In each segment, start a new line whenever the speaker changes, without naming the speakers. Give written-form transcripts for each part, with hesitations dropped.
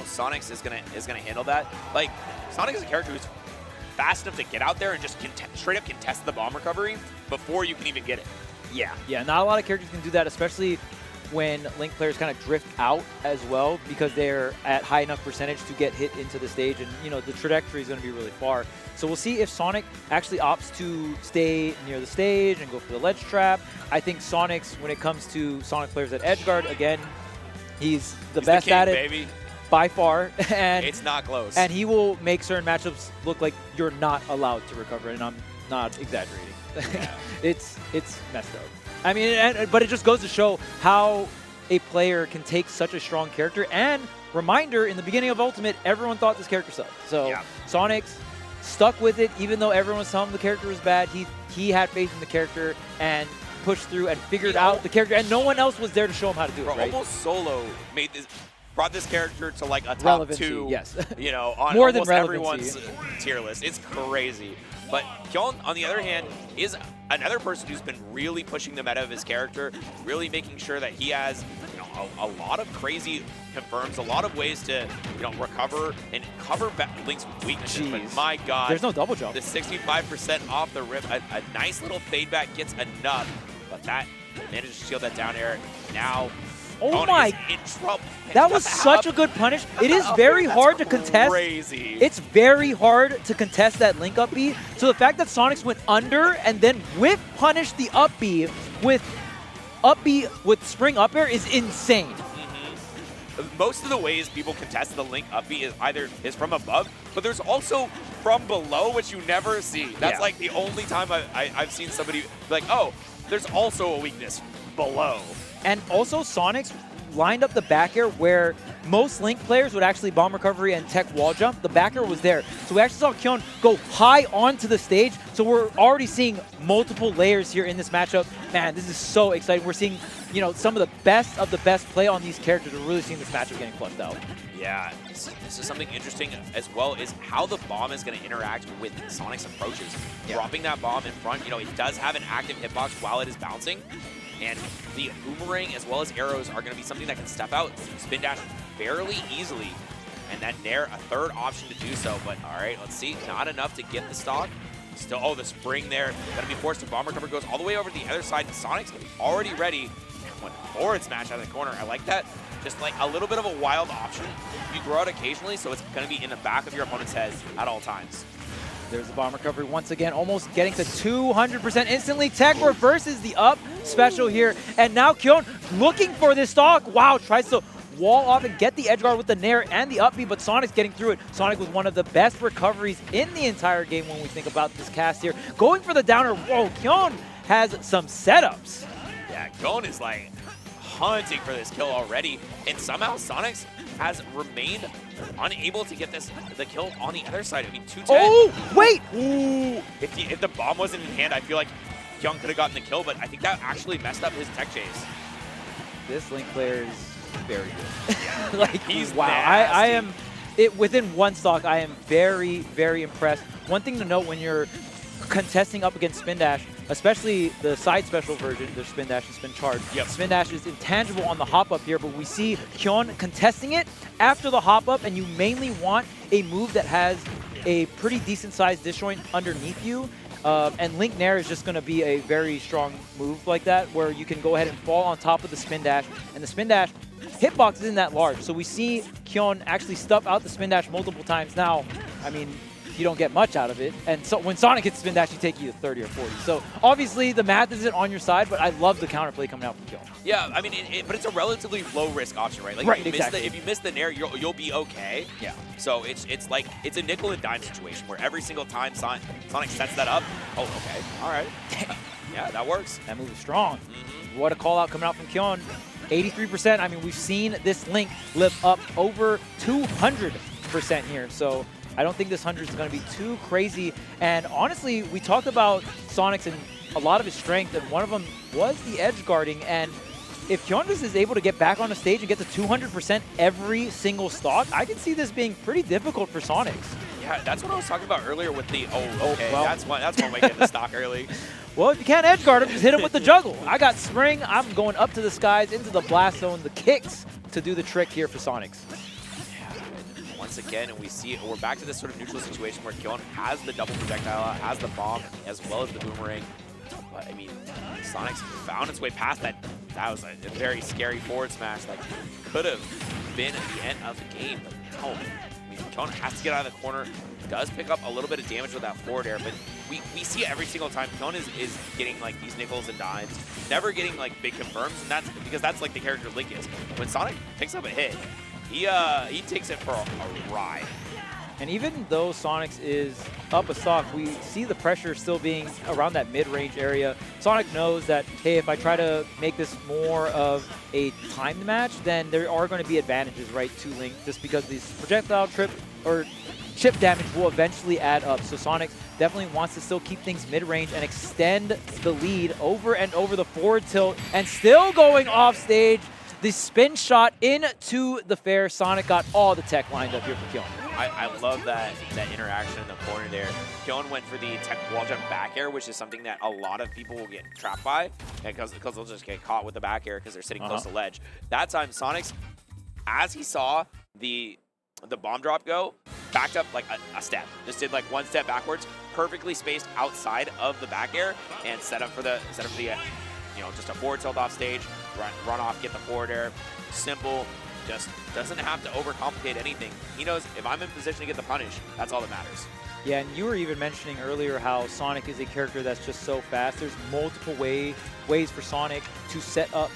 Sonix is gonna handle that. Like, Sonix is a character who's fast enough to get out there and just straight up contest the bomb recovery before you can even get it.
Yeah, not a lot of characters can do that, especially when Link players kind of drift out as well because they're at high enough percentage to get hit into the stage, and you know the trajectory is going to be really far. So we'll see if Sonic actually opts to stay near the stage and go for the ledge trap. I think Sonix, when it comes to Sonic players at edgeguard, again, he's the best
king,
at it
baby.
by far, and
It's not close.
And he will make certain matchups look like you're not allowed to recover, and I'm not exaggerating.
Yeah.
It's messed up. I mean, but it just goes to show how a player can take such a strong character. And reminder, in the beginning of Ultimate, everyone thought this character sucked. So
Yeah.
Sonix stuck with it, even though everyone was telling him the character was bad. He had faith in the character and pushed through and figured out the character, and no one else was there to show him how to do it. Right?
Almost Solo brought this character to like a top
Relevancy,
2,
yes.
you know, on
More than
almost everyone's
relevancy.
tier list. It's crazy. But Kyon, on the other hand, is another person who's been really pushing the meta of his character, really making sure that he has, you know, a lot of crazy confirms, a lot of ways to, you know, recover and cover Link's weaknesses. But my God,
there's no double jump.
The 65% off the rip, a nice little fade back gets enough, but that manages to shield that down air. Now,
Oh my!
in trouble.
That was such a good punish. It is very hard to contest.
Crazy.
It's very hard to contest that Link up B. So the fact that Sonix went under and then whip punished the up B with spring up air is insane.
Most of the ways people contest the Link up B is from above, but there's also from below, which you never see. That's like the only time I've seen somebody be like, oh, there's also a weakness below.
And also, Sonix lined up the back air where most Link players would actually bomb recovery and tech wall jump. The back air was there. So we actually saw Kyon go high onto the stage. So we're already seeing multiple layers here in this matchup. Man, this is so exciting. We're seeing, you know, some of the best play on these characters. We're really seeing this matchup getting flushed out.
Yeah, this is something interesting as well, is how the bomb is going to interact with Sonic's approaches. Dropping that bomb in front, you know, it does have an active hitbox while it is bouncing. And the boomerang as well as arrows are going to be something that can step out, spin dash fairly easily. And that Nair, a third option to do so. But all right, let's see. Not enough to get the stock. Still, oh, the spring there. Going to be forced to bomb recover. Goes all the way over to the other side. Sonic's already ready. And went forward smash out of the corner. I like that. Just like a little bit of a wild option. You throw out occasionally, so it's going to be in the back of your opponent's head at all times.
There's the bomb recovery once again, almost getting to 200% instantly. Tech reverses the up special here. And now Kyon looking for this stock. Wow, tries to wall off and get the edge guard with the Nair and the up B, but Sonic's getting through it. Sonic with one of the best recoveries in the entire game when we think about this cast here. Going for the downer. Whoa, Kyon has some setups.
Yeah, Kyon is like hunting for this kill already. And somehow Sonix has remained unable to get the kill on the other side. I mean, 210.
Oh, wait!
Ooh. If the bomb wasn't in hand, I feel like Kyon could have gotten the kill, but I think that actually messed up his tech chase.
This Link player is very good.
Yeah.
Like,
he's
wow. I am, within one stock, I am very, very impressed. One thing to note when you're contesting up against Spin Dash, especially the side special version, there's Spin Dash and Spin Charge.
Yep.
Spin Dash is intangible on the hop up here, but we see Kyon contesting it after the hop up, and you mainly want a move that has a pretty decent sized disjoint underneath you. And Link Nair is just going to be a very strong move like that, where you can go ahead and fall on top of the Spin Dash, and the Spin Dash hitbox isn't that large. So we see Kyon actually stuff out the Spin Dash multiple times now. I mean, you don't get much out of it. And so when Sonic hits Spin Dash, you take you to 30 or 40. So obviously the math isn't on your side, but I love the counterplay coming out from Kyon.
Yeah, I mean, but it's a relatively low risk option, right? Like,
right,
if you miss the Nair, you'll be okay.
Yeah.
So it's like, it's a nickel and dime situation where every single time Sonic sets that up, oh, okay, all right. Yeah, that works.
That move is strong. What a call out coming out from Kyon. 83%. I mean, we've seen this Link live up over 200% here. So I don't think this 100 is going to be too crazy. And honestly, we talked about Sonix and a lot of his strength, and one of them was the edge guarding. And if Kyon is able to get back on the stage and get to 200% every single stock, I can see this being pretty difficult for Sonix.
Yeah, that's what I was talking about earlier with the, okay,
well.
that's one way to get the stock early.
Well, if you can't edge guard him, just hit him with the juggle. I got spring. I'm going up to the skies, into the blast zone, the kicks to do the trick here for Sonix.
once again, and we see we're back to this sort of neutral situation where Kyon has the double projectile, has the bomb, as well as the boomerang. But I mean, Sonix found its way past that. That was a very scary forward smash that could have been the end of the game. But no, I mean, Kyon has to get out of the corner. Does pick up a little bit of damage with that forward air, but we see it every single time. Kyon is getting like these nickels and dimes, never getting like big confirms, and that's because that's like the character Link is. When Sonic picks up a hit, he takes it for a ride.
And even though Sonix is up a stock, we see the pressure still being around that mid-range area. Sonic knows that, hey, if I try to make this more of a timed match, then there are going to be advantages, right, to Link, just because these projectile chip damage will eventually add up. So Sonix definitely wants to still keep things mid-range and extend the lead over and over the forward tilt, and still going off stage. The spin shot into the fair. Sonic got all the tech lined up here for Kyon.
I love that interaction in the corner there. Kyon went for the tech wall jump back air, which is something that a lot of people will get trapped by because they'll just get caught with the back air because they're sitting close to ledge. That time, Sonix, as he saw the bomb drop go, backed up like a step. Just did like one step backwards, perfectly spaced outside of the back air, and set up for the just a forward tilt off stage, run off, get the forward air. Simple, just doesn't have to overcomplicate anything. He knows if I'm in position to get the punish, that's all that matters.
Yeah, and you were even mentioning earlier how Sonic is a character that's just so fast. There's multiple ways for Sonic to set up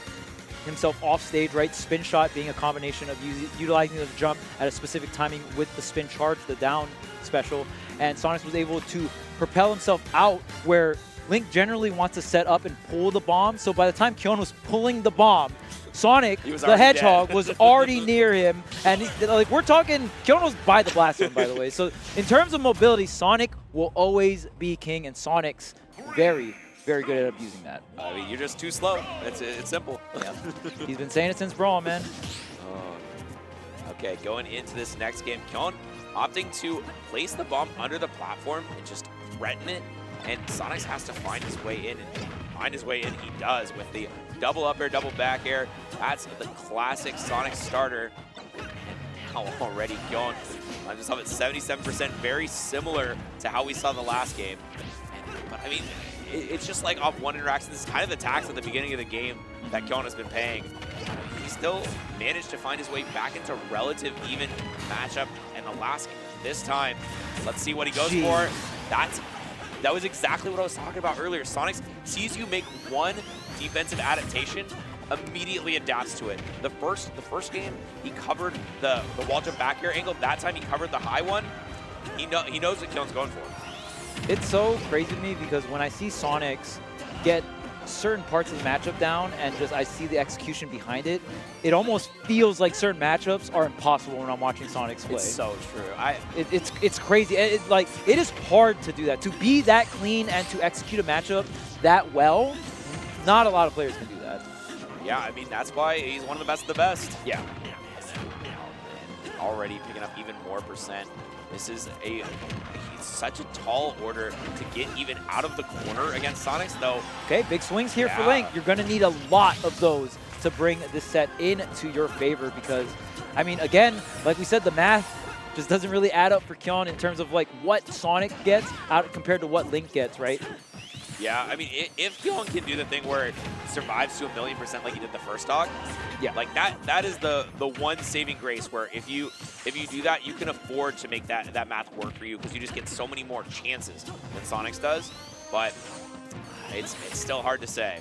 himself off stage, right? Spin shot being a combination of utilizing the jump at a specific timing with the spin charge, the down special. And Sonic was able to propel himself out where Link generally wants to set up and pull the bomb. So by the time Kyon was pulling the bomb, Sonic, the Hedgehog, was already near him. And like we're talking, Kyon was by the blast zone, by the way. So in terms of mobility, Sonic will always be king, and Sonic's very, very good at abusing that.
I mean, you're just too slow. It's simple.
Yeah. He's been saying it since Brawl, man.
Okay, going into this next game, Kyon opting to place the bomb under the platform and just threaten it. And Sonix has to find his way in, and find his way in he does with the double up air, double back air. That's the classic Sonic starter. And now already Kyon, I just have it 77%, very similar to how we saw in the last game. But I mean, it's just like off one interaction. This is kind of the tax at the beginning of the game that Kyon has been paying. He still managed to find his way back into relative even matchup in the last game. This time, let's see what he goes for. That was exactly what I was talking about earlier. Sonix sees you make one defensive adaptation, immediately adapts to it. The first game, he covered the wall jump back air angle. That time he covered the high one. He knows what Kyon's going for.
It's so crazy to me because when I see Sonix get certain parts of the matchup down and just I see the execution behind it, it almost feels like certain matchups are impossible when I'm watching Sonix play.
It's so true.
It's crazy. It is hard to do that. To be that clean and to execute a matchup that well, not a lot of players can do that.
Yeah, I mean, that's why he's one of the best of the best.
Yeah.
And already picking up even more percent. This is such a tall order to get even out of the corner against Sonix, though.
Okay, big swings here for Link. You're going to need a lot of those to bring this set into your favor because, I mean, again, like we said, the math just doesn't really add up for Kyon in terms of like what Sonic gets out compared to what Link gets, right?
Yeah, I mean, if Kyon can do the thing where it survives to 1,000,000% like he did the first stock, yeah, like that is the one saving grace where if you do that, you can afford to make that math work for you because you just get so many more chances than Sonix does. But it's still hard to say.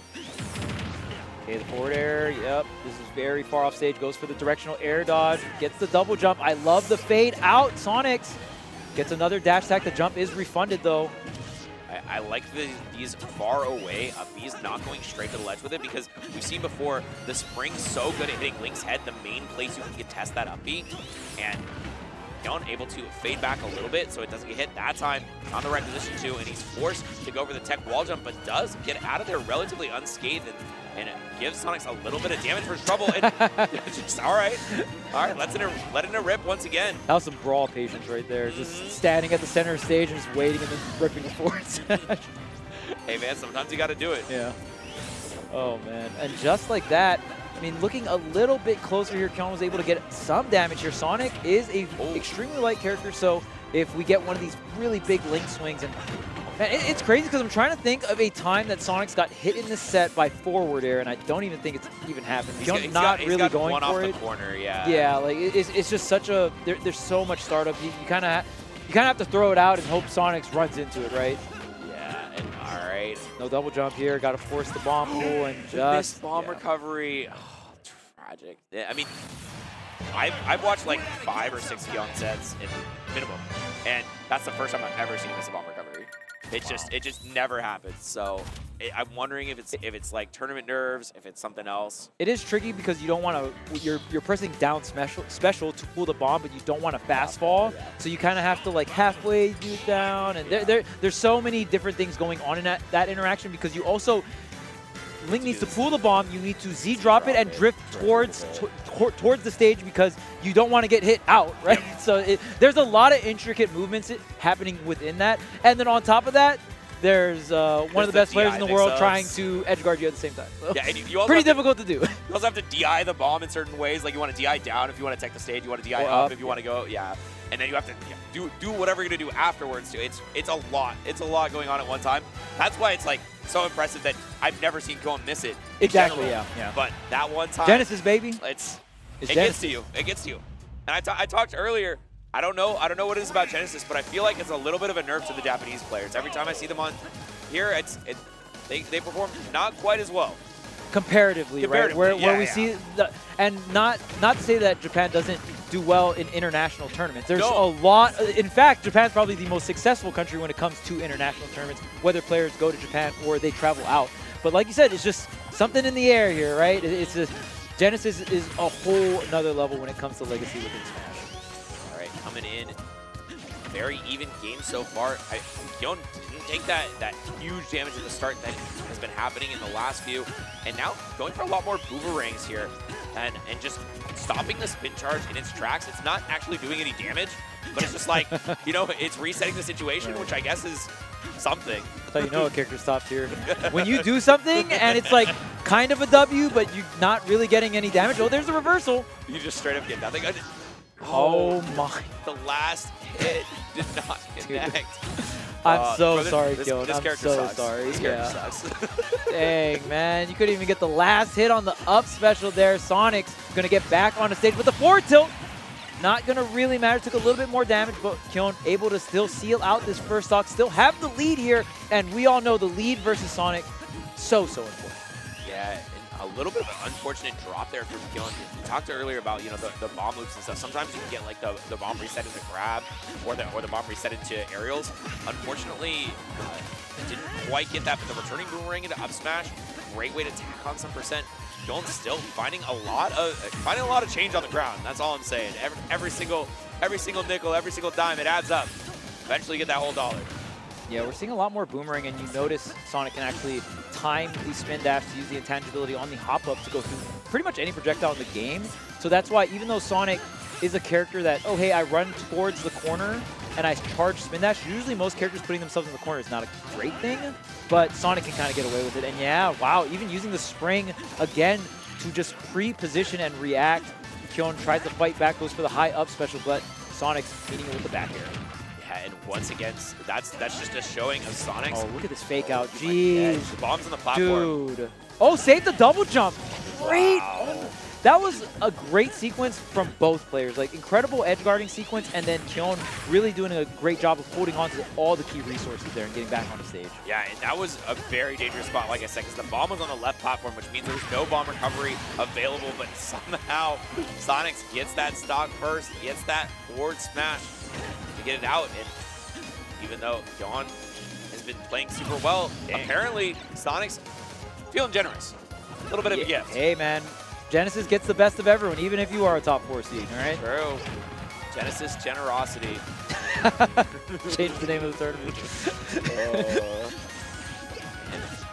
Okay, the forward air, yep, this is very far off stage, goes for the directional air dodge, gets the double jump. I love the fade out. Sonix gets another dash attack. The jump is refunded though.
I like these far away B's not going straight to the ledge with it because we've seen before the spring's so good at hitting Link's head, the main place you can test that up B, and Kyon able to fade back a little bit so it doesn't get hit that time on the right position too, and he's forced to go for the tech wall jump, but does get out of there relatively unscathed and it gives Sonix a little bit of damage for his trouble. And just, all right, let it rip once again.
That was some Brawl patience right there, just standing at the center of stage and just waiting and then ripping the forward smash.
Hey man, sometimes you got to do it.
Yeah. Oh man, and just like that, I mean, looking a little bit closer here, Kyon was able to get some damage here. Sonic is a extremely light character, so if we get one of these really big Link swings, and man, it's crazy because I'm trying to think of a time that Sonic's got hit in this set by forward air, and I don't even think it's even happened. Kyon's not really going
one
for
off
it.
The corner, yeah.
Yeah, like it's just such a there's so much startup. You kind of have to throw it out and hope Sonix runs into it, right?
Yeah, and all right.
No double jump here. Got to force the bomb pool and just
missed bomb recovery. Oh, tragic. I mean, I've watched like 5 or 6 Kyon sets in minimum, and that's the first time I've ever seen him miss a bomb recovery. It just never happens. So I'm wondering if it's like tournament nerves, if it's something else.
It is tricky because you don't want to. You're pressing down special to pull the bomb, but you don't want to fast fall. So you kind of have to like halfway do it down, and there's so many different things going on in that interaction because you also. Link needs to pull the bomb, you need to Z-drop it and drift towards the stage because you don't want to get hit out, right? So there's a lot of intricate movements happening within that. And then on top of that, there's one of the best players in the world trying to edgeguard you at the same time. So
yeah, and you also
pretty difficult to do.
You also have to DI the bomb in certain ways. Like you want to DI down if you want to take the stage, you want to DI up if you want to go, and then you have to do whatever you're gonna do afterwards too. It's a lot. It's a lot going on at one time. That's why it's like so impressive that I've never seen Kyon miss it.
Exactly, yeah.
But that one time,
Genesis, baby.
It gets to you. It gets to you. And I talked earlier. I don't know what it is about Genesis, but I feel like it's a little bit of a nerf to the Japanese players. Every time I see them on here, they perform not quite as well.
Comparatively, right? Where we see and not to say that Japan doesn't do well in international tournaments. There's a lot. In fact, Japan's probably the most successful country when it comes to international tournaments, whether players go to Japan or they travel out. But like you said, it's just something in the air here, right? It's just Genesis is a whole another level when it comes to legacy within Smash.
All right, coming in, very even game so far. Kyon didn't take that huge damage at the start that has been happening in the last few, and now going for a lot more boomerangs here, and just stopping the spin charge in its tracks. It's not actually doing any damage, but it's just like, it's resetting the situation, which I guess is something.
That's how you know a character stopped here. When you do something and it's like kind of a W, but you're not really getting any damage, oh, there's a reversal.
You just straight up get nothing.
Oh my.
The last hit did not connect.
I'm so sorry, Kyon.
This character sucks. This character sucks.
Dang, man. You couldn't even get the last hit on the up special there. Sonix going to get back on the stage with the forward tilt. Not going to really matter. Took a little bit more damage, but Kyon able to still seal out this first stock. Still have the lead here, and we all know the lead versus Sonic, so important.
Yeah, and a little bit of an unfortunate drop there from Kyon. We talked earlier about, the bomb loops and stuff. Sometimes you can get like the bomb reset into grab or the bomb reset into aerials. Unfortunately, didn't quite get that, but the returning boomerang into up smash, great way to tack on some percent. Kyon still finding a lot of change on the ground. That's all I'm saying. Every single nickel, every single dime, it adds up. Eventually get that whole dollar.
Yeah, we're seeing a lot more boomerang, and you notice Sonic can actually time the spin dash to use the intangibility on the hop-up to go through pretty much any projectile in the game. So that's why even though Sonic is a character that, oh, hey, I run towards the corner and I charge spin dash, usually most characters putting themselves in the corner is not a great thing, but Sonic can kind of get away with it. And yeah, wow, even using the spring again to just pre-position and react. Kyon tries to fight back, goes for the high up special, but Sonic's meeting it with the back air.
And once again, that's just a showing of Sonic's.
Oh, look at this fake out. Jeez.
The bomb's on the platform.
Dude. Oh, save the double jump. Great.
Wow.
Oh, that was a great sequence from both players. Like, incredible edge guarding sequence, and then Kyon really doing a great job of holding on to all the key resources there and getting back on the stage.
Yeah, and that was a very dangerous spot, like I said, because the bomb was on the left platform, which means there was no bomb recovery available, but somehow Sonix gets that stock first, gets that forward smash to get it out. And even though Kyon has been playing super well, apparently Sonix feeling generous. A little bit of a gift.
Hey, man. Genesis gets the best of everyone, even if you are a top 4 seed, all right?
True. Genesis generosity.
Change the name of the tournament.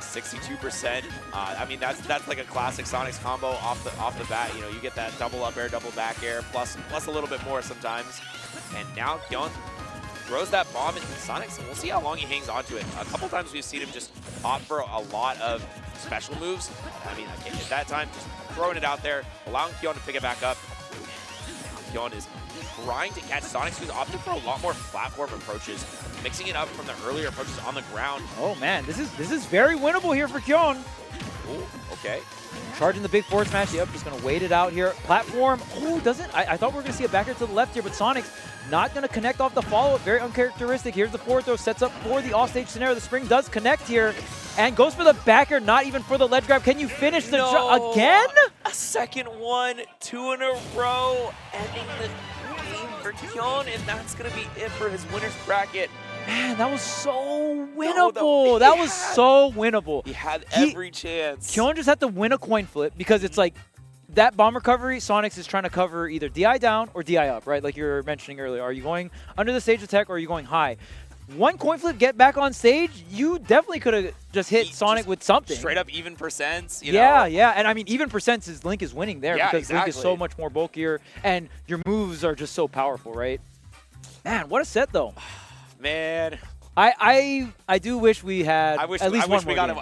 62%. I mean, that's like a classic Sonix combo off the bat. You get that double up air, double back air, plus a little bit more sometimes. And now Kyon throws that bomb into Sonix, and we'll see how long he hangs onto it. A couple times we've seen him just opt for a lot of special moves. I mean, okay, at that time, just throwing it out there, allowing Kyon to pick it back up. Kyon is trying to catch Sonix, who's opted for a lot more platform approaches, mixing it up from the earlier approaches on the ground.
Oh man, this is very winnable here for Kyon.
Ooh, okay.
Charging the big forward smash. Yep, just going to wait it out here. Platform. Oh, doesn't. I thought we were going to see a backer to the left here, but Sonix not going to connect off the follow-up. Very uncharacteristic. Here's the forward throw. Sets up for the offstage scenario. The spring does connect here and goes for the backer, not even for the ledge grab. Can you finish the again?
A second one, 2 in a row, ending the game for Kyon, and that's going to be it for his winner's bracket.
Man, that was so winnable. That was so winnable.
He had every chance.
Kyon just had to win a coin flip because it's like that bomb recovery, Sonix is trying to cover either DI down or DI up, right? Like you were mentioning earlier. Are you going under the stage attack or are you going high? One coin flip, get back on stage, you definitely could have just hit Sonic with something.
Straight up even percents, you
know?
Yeah.
And I mean, even percents is Link is winning there because Link is so much more bulkier and your moves are just so powerful, right? Man, what a set though.
Man,
I do wish we had at least one more game.